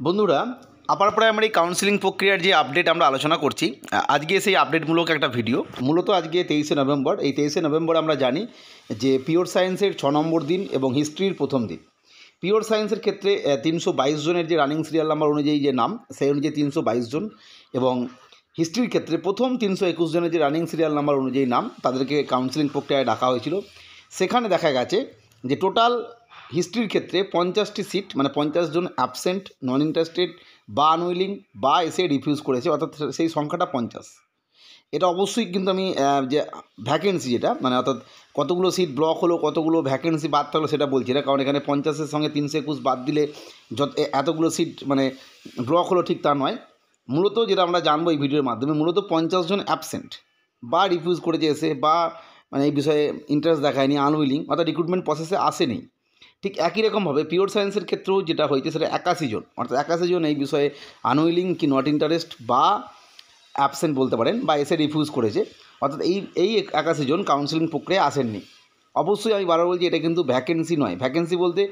বন্ধুরা, upper primary counselling প্রক্রিয়ার যে আপডেট আমরা আলোচনা করছি, আজকে সেই আপডেটমূলক একটা ভিডিও। মূলত আজকে 23শে নভেম্বর। এই 23শে নভেম্বর আমরা জানি যে পিওর সায়েন্সের 6 নম্বর দিন এবং হিস্ট্রির প্রথম দিন। পিওর সায়েন্সের ক্ষেত্রে 322 জনের যে রানিং সিরিয়াল নাম্বার অনুযায়ী যে নাম, সেই অনুযায়ী 322 জন, এবং হিস্ট্রির ক্ষেত্রে প্রথম 321 জনের যে রানিং সিরিয়াল নাম্বার অনুযায়ী নাম, তাদেরকে কাউন্সেলিং প্রক্রিয়ায় ডাকা হয়েছিল। সেখানে দেখা গেছে যে টোটাল হিস্ট্রির ক্ষেত্রে 50টি সিট, মানে 50 জন অ্যাবসেন্ট, নন ইন্টারেস্টেড বা আনউইলিং বা এসে রিফিউজ করেছে, অর্থাৎ সেই সংখ্যাটা 50। এটা অবশ্যই কিন্তু আমি যে ভ্যাকেন্সি যেটা, মানে অর্থাৎ কতগুলো সিট ব্লক হলো, কতগুলো ভ্যাকেন্সি বাদ থাকলো সেটা বলছি না, কারণ এখানে 50-এর সঙ্গে 321 বাদ দিলে এতগুলো সিট মানে ব্লক হলো ঠিক তা নয়। মূলত যেটা আমরা জানবো এই ভিডিওর মাধ্যমে, মূলত 50 জন অ্যাবসেন্ট বা রিফিউজ করেছে এসে, বা মানে এই বিষয়ে ইন্টারেস্ট দেখায়নি, আনউইলিং, অর্থাৎ রিক্রুটমেন্ট প্রসেসে আসেনি। ঠিক একই রকমভাবে পিওর সায়েন্সের ক্ষেত্রেও যেটা হয়েছে সেটা 81 জন, অর্থাৎ 81 জন এই বিষয়ে আনউইলিং কি নট ইন্টারেস্ট বা অ্যাবসেন্ট বলতে পারেন, বা এসে রিফিউজ করেছে, অর্থাৎ এই 81 জন কাউন্সেলিং প্রক্রিয়ায় আসেননি। অবশ্যই আমি বারবার বলছি, এটা কিন্তু ভ্যাকেন্সি নয়। ভ্যাকেন্সি বলতে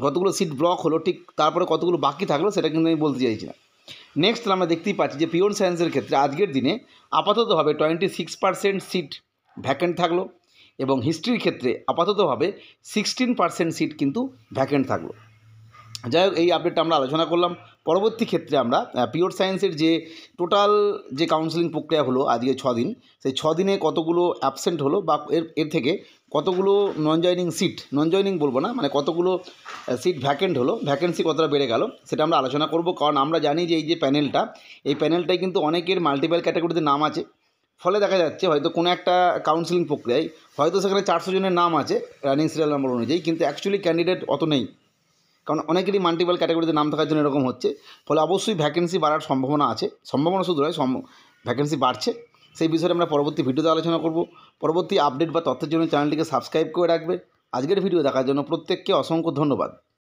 কতগুলো সিট ব্লক হলো, ঠিক তারপরে কতগুলো বাকি থাকলো সেটা কিন্তু আমি বলতে চাইছি না। নেক্সট আমরা দেখতেই পাচ্ছি যে পিওর সায়েন্সের ক্ষেত্রে আজকের দিনে আপাততভাবে 26% সিট ভ্যাকেন্ট থাকলো, এবং হিস্ট্রির ক্ষেত্রে আপাততভাবে 16% সিট কিন্তু ভ্যাকেন্ট থাকলো। যাই হোক, এই আপডেটটা আমরা আলোচনা করলাম। পরবর্তী ক্ষেত্রে আমরা পিওর সায়েন্সের যে টোটাল যে কাউন্সেলিং প্রক্রিয়া হলো আজকে 6 দিন, সেই 6 দিনে কতগুলো অ্যাবসেন্ট হলো, বা এর থেকে কতগুলো নন জয়নিং বলবো না, মানে কতগুলো সিট ভ্যাকেন্ট হলো, ভ্যাকেন্সি কতটা বেড়ে গেল, সেটা আমরা আলোচনা করব। কারণ আমরা জানি যে এই যে এই প্যানেলটায় কিন্তু অনেকের মাল্টিপল ক্যাটাগরিতে নাম আছে। ফলে দেখা যাচ্ছে হয়তো কোনো একটা কাউন্সেলিং প্রক্রিয়ায় হয়তো সেখানে 400 জনের নাম আছে রানিং সিরিয়াল নাম্বার অনুযায়ী, কিন্তু অ্যাকচুয়ালি ক্যান্ডিডেট অত নেই, কারণ অনেকেরই মাল্টিপল ক্যাটাগরিতে নাম থাকার জন্য এরকম হচ্ছে। ফলে অবশ্যই ভ্যাকেন্সি বাড়ার সম্ভাবনা আছে, সম্ভাবনা শুধু নয়, ভ্যাকেন্সি বাড়ছে। সেই বিষয়ে আমরা পরবর্তী ভিডিওতে আলোচনা করব। পরবর্তী আপডেট বা তথ্যের জন্য চ্যানেলটিকে সাবস্ক্রাইব করে রাখবে। আজকের ভিডিও দেখার জন্য প্রত্যেককে অসংখ্য ধন্যবাদ।